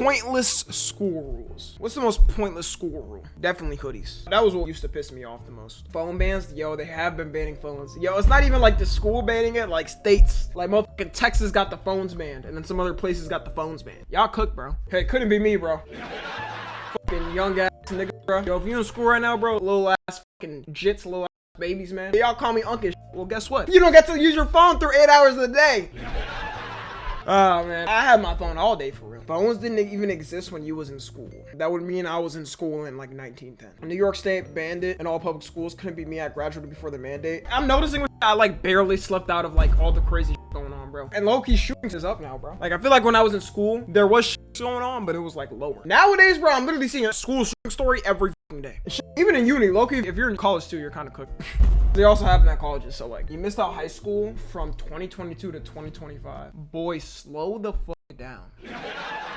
Pointless school rules. What's the most pointless school rule? Definitely hoodies. That was what used to piss me off the most. Phone bans, yo, they have been banning phones. Yo, it's not even like the school banning it, like states. Like motherfucking Texas got the phones banned, and then some other places got the phones banned. Y'all cook, bro. Hey, it couldn't be me, bro. Fucking young ass nigga, bro. Yo, if you in school right now, bro, little ass fucking jits, little ass babies, man. Y'all call me uncle. Well, guess what? You don't get to use your phone through 8 hours a day. Oh man, I had my phone all day for real. Phones didn't even exist when you was in school. That would mean I was in school in like 1910. New York State banned it in all public schools. Couldn't be me. I graduated before the mandate. I'm noticing I like barely slept out of like all the crazy shit going on, bro. And low-key shootings is up now, bro. Like I feel like when I was in school, there was shit going on, but it was like lower. Nowadays, bro, I'm literally seeing a school shooting story every fucking day. Even in uni, low-key, if you're in college too, you're kind of cooked. They also happen at colleges, so like you missed out high school from 2022 to 2025. Boy, slow the fuck down.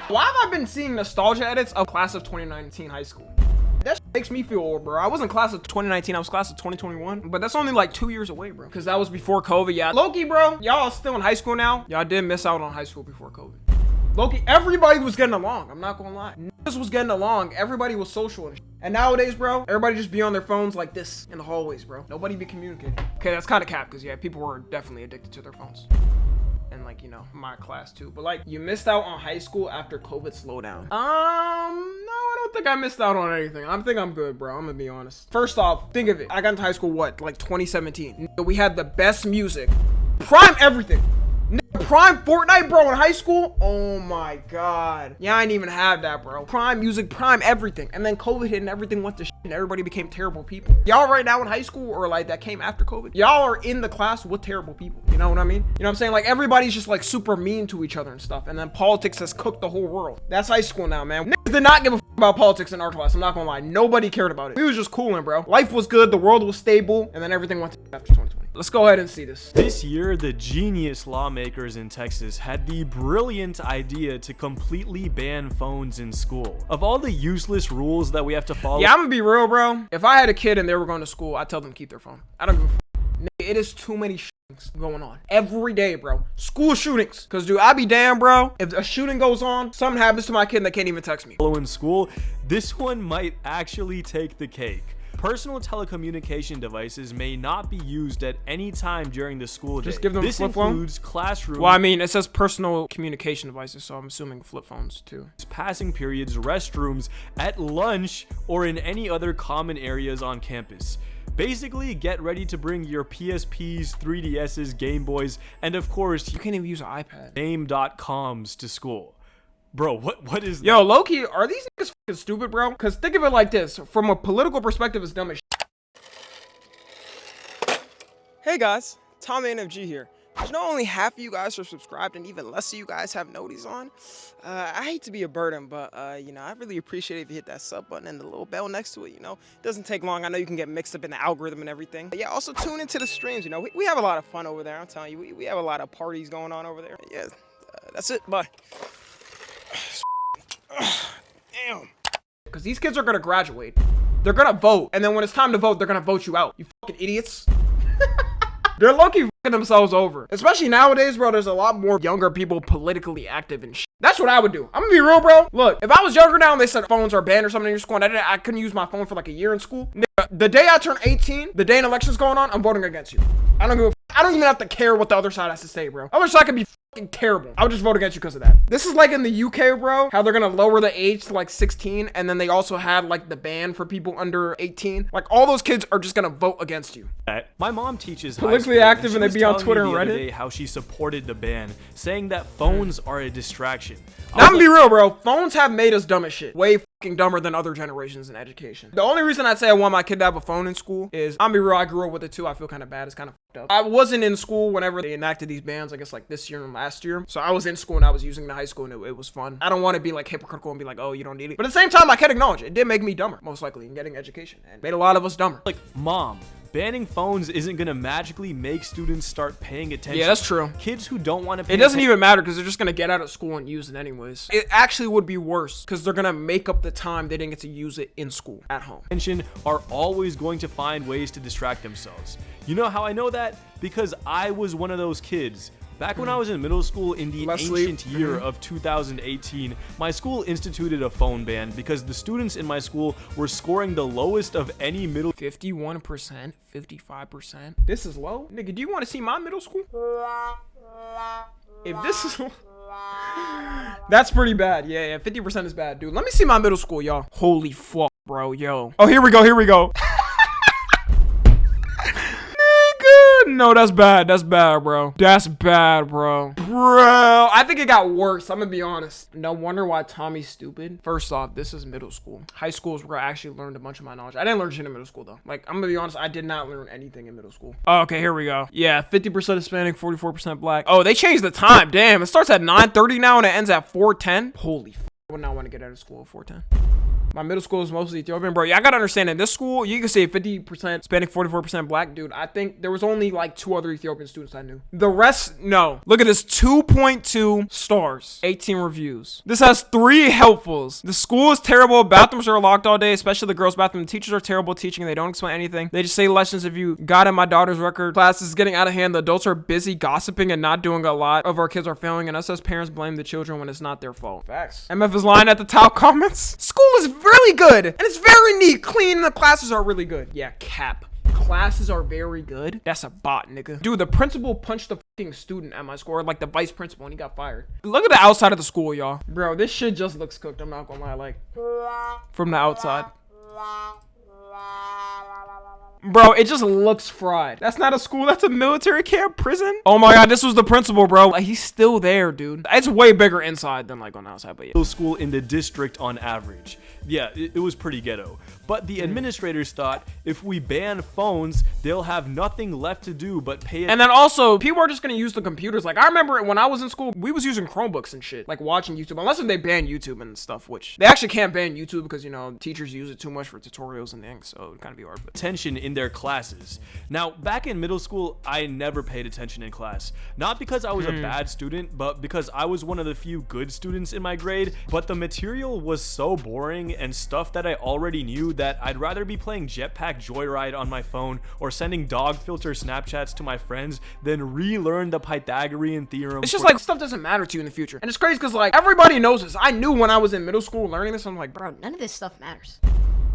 Why have I been seeing nostalgia edits of class of 2019 high school? That shit makes me feel old, bro. I wasn't class of 2019, I was class of 2021, but that's only like 2 years away, bro. Cause that was before COVID. Yeah, Loki, bro, y'all still in high school now. Y'all did miss out on high school before COVID. Loki, everybody was getting along. I'm not gonna lie. Niggas was getting along. Everybody was social and shit. And nowadays, bro, everybody just be on their phones like this in the hallways, bro. Nobody be communicating. Okay, that's kind of cap, because yeah, people were definitely addicted to their phones. And like, you know, my class too. But like, you missed out on high school after COVID slowed down. No, I don't think I missed out on anything. I think I'm good, bro. I'm gonna be honest. First off, think of it. I got into high school, what, like 2017. We had the best music. Prime everything. Prime Fortnite, bro, in high school. Oh my god. Yeah, I didn't even have that, bro. Prime music, prime everything. And then COVID hit and everything went to shit and everybody became terrible people. Y'all right now in high school, or like that came after COVID, y'all are in the class with terrible people. You know what I mean? You know what I'm saying? Like everybody's just like super mean to each other and stuff. And then politics has cooked the whole world. That's high school now, man. Niggas did not give a about politics in our class. I'm not gonna lie. Nobody cared about it. We was just cooling, bro. Life was good. The world was stable. And then everything went to after 2020. Let's go ahead and see this. This year, the genius lawmakers in Texas had the brilliant idea to completely ban phones in school. Of all the useless rules that we have to follow. Yeah, I'm gonna be real, bro. If I had a kid and they were going to school, I'd tell them to keep their phone. I don't give a f. It is too many shootings going on every day, bro. School shootings. Cause dude, I be damn, bro. If a shooting goes on, something happens to my kid and they can't even text me. In school, this one might actually take the cake. Personal telecommunication devices may not be used at any time during the school day. Just give them this a flip phone? Includes classroom. Well, I mean, it says personal communication devices, so I'm assuming flip phones too. Passing periods, restrooms, at lunch, or in any other common areas on campus. Basically, get ready to bring your PSPs, 3DSs, Game Boys, and of course, you can't even use an iPad. Name.coms to school. Bro, what is that? Yo, low-key, are these niggas fucking stupid, bro? Because think of it like this. From a political perspective, it's dumb as shit. Hey guys, Tom the NFG here. You know, only half of you guys are subscribed and even less of you guys have noties on. I hate to be a burden, but you know, I really appreciate it if you hit that sub button and the little bell next to it. You know, it doesn't take long. I know you can get mixed up in the algorithm and everything. But yeah, also tune into the streams. You know, we have a lot of fun over there. I'm telling you, we have a lot of parties going on over there. Yeah, that's it. Bye. Damn. Because these kids are gonna graduate. They're gonna vote, and then when it's time to vote, they're gonna vote you out. You fucking idiots. They're low-key fucking themselves over. Especially nowadays, bro, there's a lot more younger people politically active and shit. That's what I would do. I'm gonna be real, bro. Look, if I was younger now and they said phones are banned or something in your school, and I couldn't use my phone for like a year in school, nigga, the day I turn 18, the day an election's going on, I'm voting against you. I don't give a I don't even have to care what the other side has to say, bro. I wish I could be fucking terrible. I would just vote against you because of that. This is like in the UK, bro, how they're gonna lower the age to like 16, and then they also had like the ban for people under 18. Like all those kids are just gonna vote against you. My mom teaches politically active and they be on Twitter and Reddit. How she supported the ban, saying that phones are a distraction. Now, I'm gonna be real, bro. Phones have made us dumb as shit. Way fucking dumber than other generations in education. The only reason I'd say I want my kid to have a phone in school is, I'm gonna be real, I grew up with it too. I feel kind of bad. It's kind of fucked up. I wasn't in school whenever they enacted these bans, I guess like this year and last year. So I was in school and I was using the high school and it was fun. I don't want to be like hypocritical and be like, oh, you don't need it. But at the same time, I can acknowledge it. It did make me dumber, most likely, in getting education, and made a lot of us dumber. Like, mom, banning phones isn't gonna magically make students start paying attention. Yeah, that's true. Kids who don't want to pay it doesn't even matter because they're just gonna get out of school and use it anyways. It actually would be worse because they're gonna make up the time they didn't get to use it in school, at home. Attention are always going to find ways to distract themselves. You know how I know that? Because I was one of those kids. Back when I was in middle school in the ancient year of 2018, my school instituted a phone ban because the students in my school were scoring the lowest of any middle. 51%, 55%. This is low? Nigga, do you want to see my middle school? If this is... That's pretty bad. Yeah, 50% is bad, dude. Let me see my middle school, y'all. Holy fuck, bro, yo. Oh, here we go. No, that's bad, bro. That's bad, bro. I think it got worse. I'm gonna be honest. No wonder why Tommy's stupid. First off, this is middle school. High school is where I actually learned a bunch of my knowledge. I didn't learn shit in middle school, though. Like, I'm gonna be honest, I did not learn anything in middle school. Oh, okay, here we go. Yeah, 50% Hispanic, 44% black. Oh, they changed the time. Damn, it starts at 9:30 now and it ends at 4:10. Holy f***, I would not want to get out of school at 4:10. My middle school is mostly Ethiopian, bro. Yeah, I gotta understand, in this school, you can say 50% Hispanic, 44% black. Dude, I think there was only like 2 other Ethiopian students I knew. The rest, no. Look at this, 2.2 stars, 18 reviews. This has 3 helpfuls. The school is terrible. Bathrooms are locked all day, especially the girls' bathroom. The teachers are terrible teaching. They don't explain anything. They just say lessons if you got in my daughter's record. Class is getting out of hand. The adults are busy gossiping and not doing a lot. Of our kids are failing, and us as parents blame the children when it's not their fault. Facts. MF is lying at the top comments. School is really good, and it's very neat, clean, and the classes are really good. Yeah, cap. Classes are very good. That's a bot, nigga. Dude, the principal punched the fucking student at my school, or like the vice principal, and he got fired. Look at the outside of the school, y'all. Bro, this shit just looks cooked. I'm not gonna lie, like, from the outside. Bro, it just looks fried. That's not a school. That's a military camp, prison. Oh my god, this was the principal, bro. Like, he's still there, dude. It's way bigger inside than like on the outside, but yeah. Middle school in the district on average. Yeah, it was pretty ghetto. But the administrators thought if we ban phones, they'll have nothing left to do but pay it. And then also, people are just gonna use the computers. Like, I remember when I was in school, we was using Chromebooks and shit, like watching YouTube, unless they ban YouTube and stuff, which they actually can't ban YouTube because, you know, teachers use it too much for tutorials and things, so it kind of be hard. But attention in their classes. Now, back in middle school, I never paid attention in class. Not because I was a bad student, but because I was one of the few good students in my grade, but the material was so boring and stuff that I already knew that I'd rather be playing Jetpack Joyride on my phone or sending dog filter Snapchats to my friends than relearn the Pythagorean theorem. It's just like stuff doesn't matter to you in the future. And it's crazy because like everybody knows this. I knew when I was in middle school learning this, I'm like, bro, none of this stuff matters.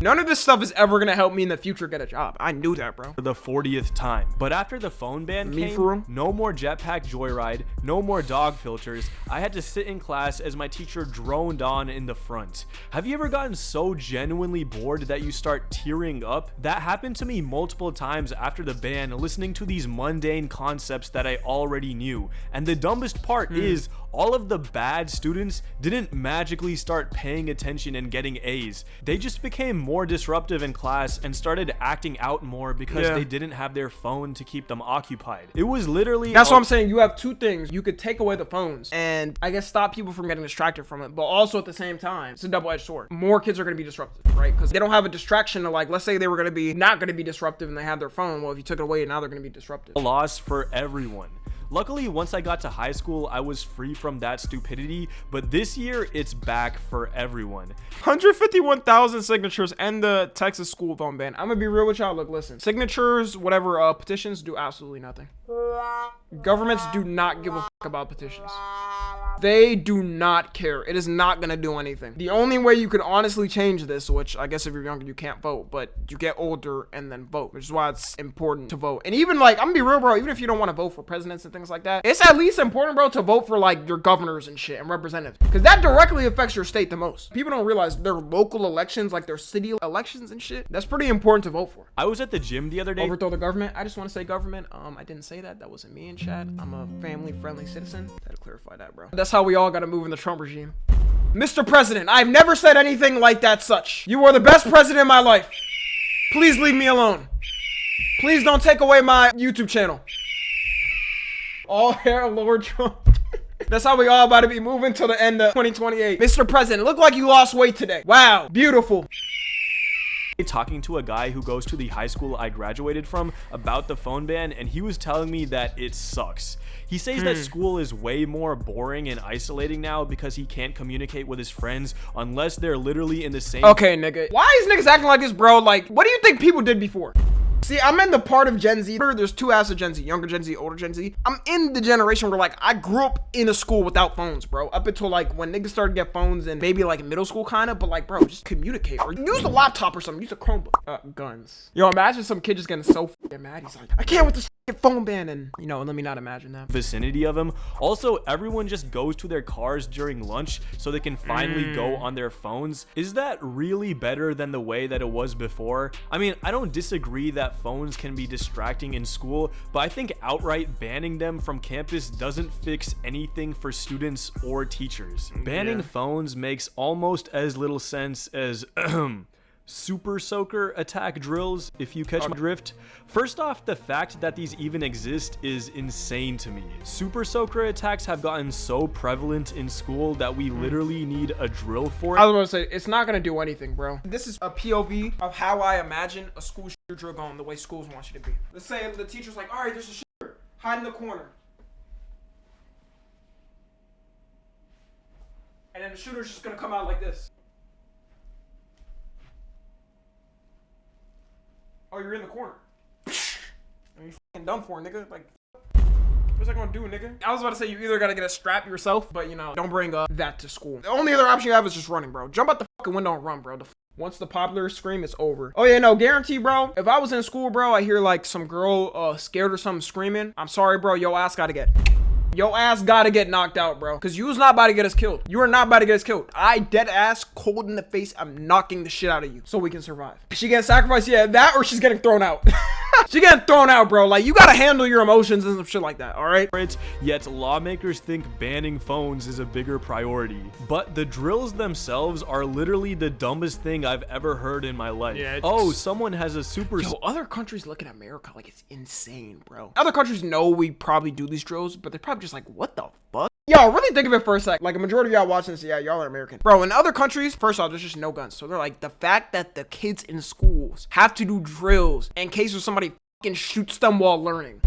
None of this stuff is ever gonna help me in the future get a job. I knew that, bro. For the 40th time. But after the phone ban came, no more Jetpack Joyride, no more dog filters. I had to sit in class as my teacher droned on in the front. Have you ever gotten so genuinely bored that you start tearing up? That happened to me multiple times after the ban, listening to these mundane concepts that I already knew. And the dumbest part is, all of the bad students didn't magically start paying attention and getting A's. They just became more disruptive in class and started acting out more because they didn't have their phone to keep them occupied. It was literally... That's what I'm saying. You have 2 things. You could take away the phones and I guess stop people from getting distracted from it, but also at the same time, it's a double-edged sword. More kids are going to be disrupted, right? Because they don't have a distraction to, like, let's say they were going to be not going to be disruptive and they had their phone. Well, if you took it away, now they're going to be disruptive. A loss for everyone. Luckily, once I got to high school, I was free from that stupidity, but this year, it's back for everyone. 151,000 signatures and the Texas school phone ban. I'm gonna be real with y'all. Look, listen. Signatures, whatever, petitions do absolutely nothing. Governments do not give a fuck about petitions. They do not care. It is not gonna do anything. The only way you could honestly change this, which I guess if you're younger you can't vote, but you get older and then vote, which is why it's important to vote. And even like, I'm gonna be real, bro, even if you don't want to vote for presidents and things like that, it's at least important, bro, to vote for like your governors and shit and representatives, because that directly affects your state the most. People don't realize their local elections, like their city elections and shit, that's pretty important to vote for. I was at the gym the other day. Overthrow the government. I just want to say government. I didn't say that. That wasn't me in chat. I'm a family-friendly citizen. Had to clarify that, bro. That's how we all gotta move in the Trump regime. Mr. President, I've never said anything like that such. You are the best president in my life. Please leave me alone. Please don't take away my YouTube channel. All hair Lord Trump. That's how we all about to be moving till the end of 2028. Mr. President, look like you lost weight today. Wow, beautiful. Talking to a guy who goes to the high school I graduated from about the phone ban, and he was telling me that it sucks. He says that school is way more boring and isolating now because he can't communicate with his friends unless they're literally in the same... Okay, nigga. Why is niggas acting like this, bro? Like, what do you think people did before? See, I'm in the part of Gen Z. There's two halves of Gen Z, younger Gen Z, older Gen Z. I'm in the generation where like I grew up in a school without phones, bro. Up until like when niggas started to get phones and maybe like middle school kind of, but like, bro, just communicate or use a laptop or something. Use a Chromebook. Guns. Yo, imagine some kid just getting so mad. He's like, I can't with this phone ban, and you know, let me not imagine that. Vicinity of him. Also, everyone just goes to their cars during lunch so they can finally go on their phones. Is that really better than the way that it was before? I mean, I don't disagree that phones can be distracting in school, but I think outright banning them from campus doesn't fix anything for students or teachers. Banning phones makes almost as little sense as super soaker attack drills, if you catch my drift. First off, the fact that these even exist is insane to me. Super soaker attacks have gotten so prevalent in school that we literally need a drill for it. I was about to say, it's not gonna do anything, bro. This is a POV of how I imagine a school shooter drill going the way schools want you to be. Let's say the teacher's like, all right, there's a shooter, hide in the corner. And then the shooter's just gonna come out like this. Oh, you're in the corner. Are you fucking done for, nigga? Like, what's that gonna do, nigga? I was about to say you either gotta get a strap yourself, but you know, don't bring that to school. The only other option you have is just running, bro. Jump out the fucking window and run, bro. Once the popular scream is over. Oh yeah, no, guarantee, bro. If I was in school, bro, I hear like some girl scared or something screaming. I'm sorry, bro. Your ass gotta get knocked out, bro. Cause you was not about to get us killed. You are not about to get us killed. I dead ass, cold in the face. I'm knocking the shit out of you so we can survive. She getting sacrificed, yeah, that or she's getting thrown out. She getting thrown out, bro. Like, you gotta handle your emotions and some shit like that, all right? Yet lawmakers think banning phones is a bigger priority. But the drills themselves are literally the dumbest thing I've ever heard in my life. Yeah, oh, someone has a super... Yo, other countries look at America like it's insane, bro. Other countries know we probably do these drills, but they're probably just like, what the fuck? Yo, really think of it for a sec. Like, a majority of y'all watching this, yeah, y'all are American. Bro, in other countries, first off, there's just no guns. So they're like, the fact that the kids in schools have to do drills in case of somebody fucking shoots them while learning.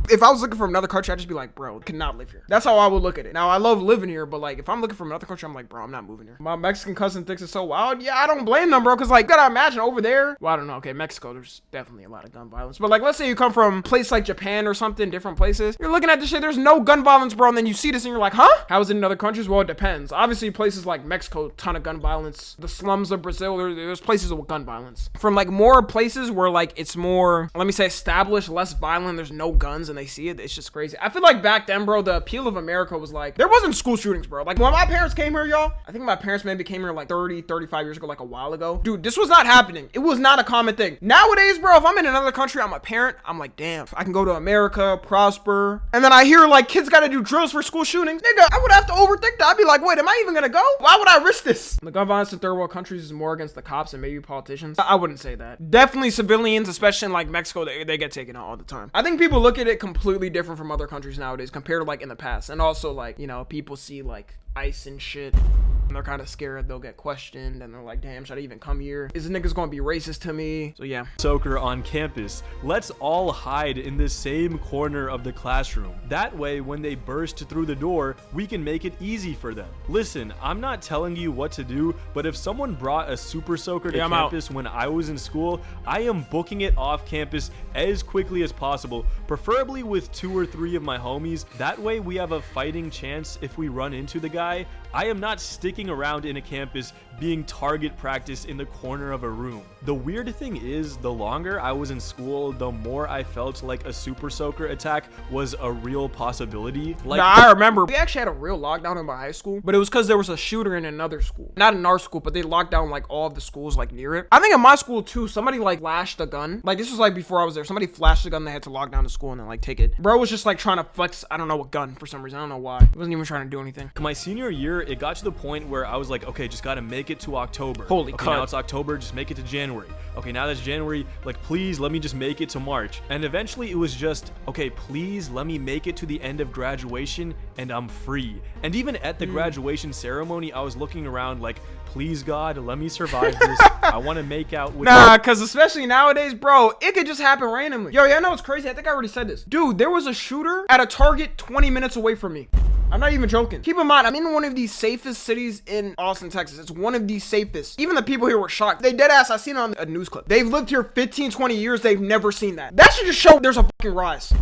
If I was looking from another country, I'd just be like, bro, cannot live here. That's how I would look at it. Now, I love living here, but like, if I'm looking from another country, I'm like, bro, I'm not moving here. My Mexican cousin thinks it's so wild. Yeah, I don't blame them, bro, because like, you gotta imagine over there. Well, I don't know. Okay, Mexico, there's definitely a lot of gun violence. But like, let's say you come from a place like Japan or something, different places. You're looking at this shit, there's no gun violence, bro, and then you see this and you're like, huh? How is it in other countries? Well, it depends. Obviously, places like Mexico, ton of gun violence. The slums of Brazil, there's places with gun violence. From like more places where like it's more, let me say, established, less violent, there's no guns and they see it, it's just crazy. I feel like back then, bro, the appeal of America was like, there wasn't school shootings, bro. Like when my parents came here, y'all, I think my parents maybe came here like 35 years ago, like a while ago. Dude, this was not happening. It was not a common thing. Nowadays, bro, if I'm in another country, I'm a parent, I'm like, damn, I can go to America, prosper. And then I hear like kids gotta do drills for school shootings. Nigga, I would have to overthink that. I'd be like, wait, am I even gonna go? Why would I risk this? The gun violence in third world countries is more against the cops and maybe politicians. I wouldn't say that. Definitely civilians, especially in like Mexico, they get taken out all the time. I think people look at it completely different from other countries nowadays compared to like in the past. And also like, you know, people see like ICE and shit and they're kind of scared they'll get questioned and they're like, damn, should I even come here? Is the niggas gonna be racist to me? So yeah. Soaker on campus. Let's all hide in the same corner of the classroom. That way, when they burst through the door, we can make it easy for them. Listen, I'm not telling you what to do, but if someone brought a super soaker to campus when I was in school, I am booking it off campus as quickly as possible, preferably with 2 or 3 of my homies. That way we have a fighting chance if we run into the guy. I am not sticking around in a campus being target practice in the corner of a room. The weird thing is, the longer I was in school, the more I felt like a super soaker attack was a real possibility. Like, nah, I remember we actually had a real lockdown in my high school, but it was because there was a shooter in another school. Not in our school, but they locked down like all of the schools like near it. I think in my school too, somebody like flashed a gun. Like this was like before I was there. Somebody flashed a gun, they had to lock down the school and then like take it. Bro was just like trying to flex, I don't know what gun for some reason. I don't know why. He wasn't even trying to do anything. My senior year, it got to the point where I was like, okay, just gotta make it to October. Holy okay, cut. Now it's October, just make it to January. Okay, now that's January, like please let me just make it to March. And eventually it was just, okay, please let me make it to the end of graduation and I'm free. And even at the graduation ceremony, I was looking around like, please God, let me survive this. I want to make out with Nah, because especially nowadays, bro, it could just happen randomly. Yo, yeah, I know it's crazy. I think I already said this. Dude, there was a shooter at a Target 20 minutes away from me. I'm not even joking. Keep in mind, I'm in one of the safest cities in Austin, Texas. It's one of the safest. Even the people here were shocked. They dead ass. I seen it on a news clip. They've lived here 15, 20 years. They've never seen that. That should just show there's a fucking rise.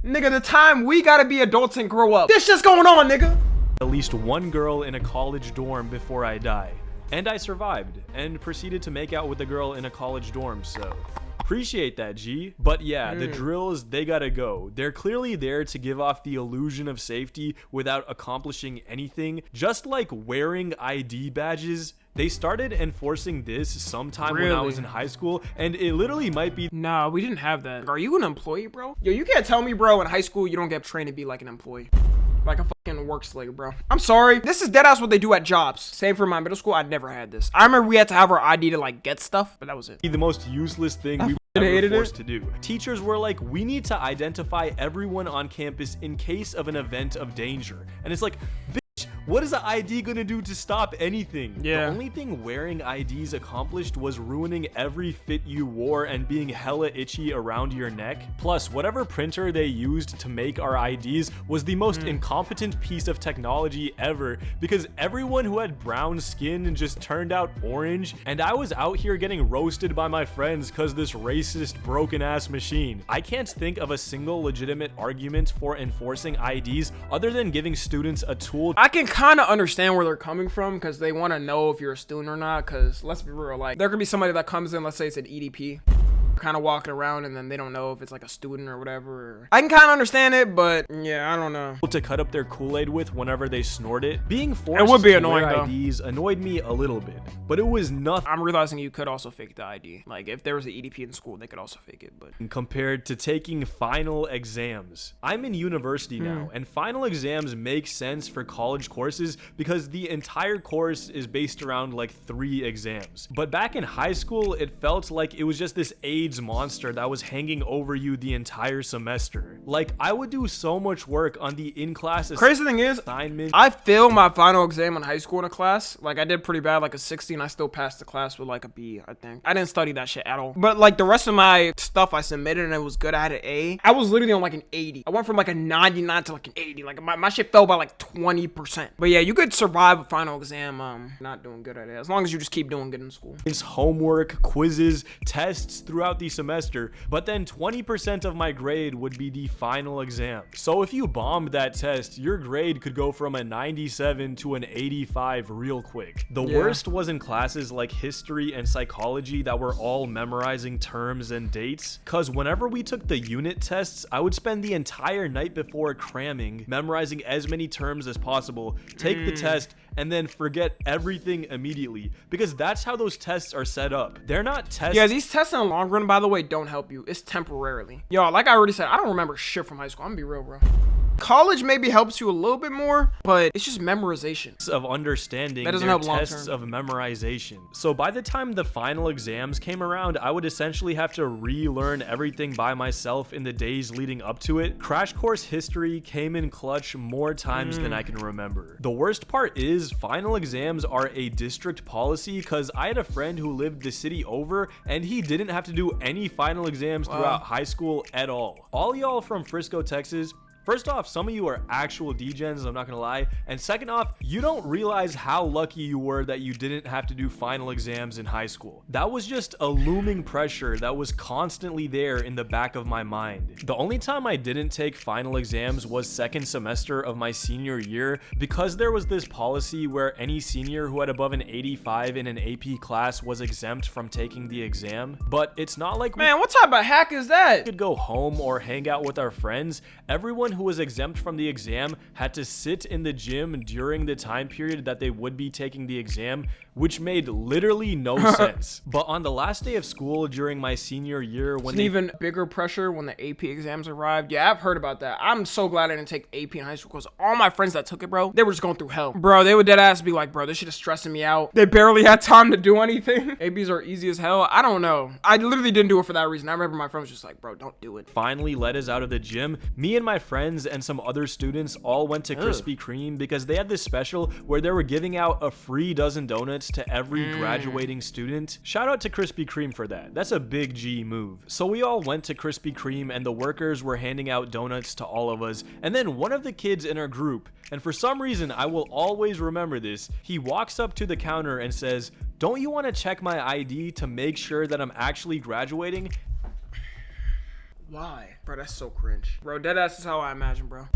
Nigga, the time we gotta be adults and grow up. This shit's going on, nigga. At least one girl in a college dorm before I die. And I survived, and proceeded to make out with the girl in a college dorm, so... Appreciate that, G. But yeah, the drills, they gotta go. They're clearly there to give off the illusion of safety without accomplishing anything. Just like wearing ID badges. They started enforcing this sometime when I was in high school, and it literally might be... Nah, we didn't have that. Are you an employee, bro? Yo, you can't tell me, bro, in high school you don't get trained to be like an employee. Like a fucking work slave, bro. I'm sorry. This is deadass what they do at jobs. Same for my middle school. I never had this. I remember we had to have our ID to like get stuff, but that was it. The most useless thing we were ever forced to do. Teachers were like, we need to identify everyone on campus in case of an event of danger. And it's like, bitch, what is an ID gonna do to stop anything? Yeah. The only thing wearing IDs accomplished was ruining every fit you wore and being hella itchy around your neck. Plus, whatever printer they used to make our IDs was the most incompetent piece of technology ever, because everyone who had brown skin just turned out orange, and I was out here getting roasted by my friends because this racist broken ass machine. I can't think of a single legitimate argument for enforcing IDs other than giving students a tool. I can kind of understand where they're coming from because they want to know if you're a student or not, because let's be real, like there could be somebody that comes in, let's say it's an EDP, kind of walking around, and then they don't know if it's like a student or whatever. I can kind of understand it, but yeah, I don't know. To cut up their Kool-Aid with whenever they snort it. Being forced it would be to annoying, wear though. IDs annoyed me a little bit, but it was nothing. I'm realizing you could also fake the ID. Like if there was an EDP in school, they could also fake it, but Compared to taking final exams. I'm in university now, and final exams make sense for college courses because the entire course is based around like 3 exams. But back in high school, it felt like it was just this AIDS monster that was hanging over you the entire semester. Like, I would do so much work on the in-class crazy thing is, assignment. I failed my final exam in high school in a class. Like I did pretty bad, like a 60, and I still passed the class with like a B, I think. I didn't study that shit at all. But like the rest of my stuff I submitted and it was good. I had an A. I was literally on like an 80. I went from like a 99 to like an 80. Like my shit fell by like 20%. But yeah, you could survive a final exam not doing good at it, as long as you just keep doing good in school. It's homework, quizzes, tests throughout the semester, but then 20% of my grade would be the final exam. So if you bombed that test, your grade could go from a 97 to an 85 real quick. The worst was in classes like history and psychology that were all memorizing terms and dates, cause whenever we took the unit tests, I would spend the entire night before cramming, memorizing as many terms as possible, take the test, and then forget everything immediately, because that's how those tests are set up. They're not tests. Yeah, these tests in the long run, by the way, don't help you. It's temporarily. Yo, like I already said, I don't remember shit from high school. I'm gonna be real, bro. College maybe helps you a little bit more, but it's just memorization of understanding. that doesn't their help long tests term. of memorization. So by the time the final exams came around, I would essentially have to relearn everything by myself in the days leading up to it. Crash course history came in clutch more times than I can remember. The worst part is final exams are a district policy, because I had a friend who lived the city over and he didn't have to do any final exams throughout high school at all. All y'all from Frisco, Texas, first off, some of you are actual degens, I'm not gonna lie. And second off, you don't realize how lucky you were that you didn't have to do final exams in high school. That was just a looming pressure that was constantly there in the back of my mind. The only time I didn't take final exams was second semester of my senior year, because there was this policy where any senior who had above an 85 in an AP class was exempt from taking the exam. But it's not like Man, what type of hack is that? could go home or hang out with our friends. Everyone who was exempt from the exam had to sit in the gym during the time period that they would be taking the exam, which made literally no sense. But on the last day of school during my senior year, when It's an even bigger pressure when the AP exams arrived. Yeah, I've heard about that. I'm so glad I didn't take AP in high school, because all my friends that took it, bro, they were just going through hell. Bro, they would dead ass be like, bro, this shit is stressing me out. They barely had time to do anything. APs are easy as hell. I don't know. I literally didn't do it for that reason. I remember my friend was just like, bro, don't do it. finally let us out of the gym, me and my friends friends and some other students all went to Krispy Kreme because they had this special where they were giving out a free dozen donuts to every graduating student. Shout out to Krispy Kreme for that. That's a big G move. So we all went to Krispy Kreme and the workers were handing out donuts to all of us. And then one of the kids in our group, and for some reason I will always remember this, he walks up to the counter and says, "Don't you want to check my ID to make sure that I'm actually graduating?" Why? Bro, that's so cringe. Bro, deadass is how I imagine, bro.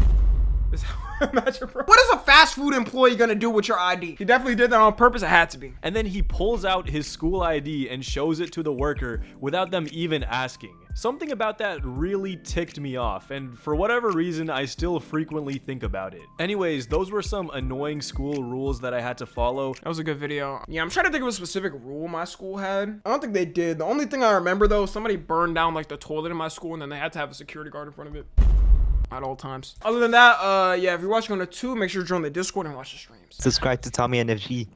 This is how I imagine, bro. What is a fast food employee gonna do with your ID? He definitely did that on purpose. It had to be. And then he pulls out his school ID and shows it to the worker without them even asking. Something about that really ticked me off, and for whatever reason, I still frequently think about it. Anyways, those were some annoying school rules that I had to follow. That was a good video. Yeah, I'm trying to think of a specific rule my school had. I don't think they did. The only thing I remember though, somebody burned down like the toilet in my school and then they had to have a security guard in front of it at all times. Other than that, yeah, if you're watching on the tube, make sure to join the Discord and watch the streams. Subscribe to Tommy NFG.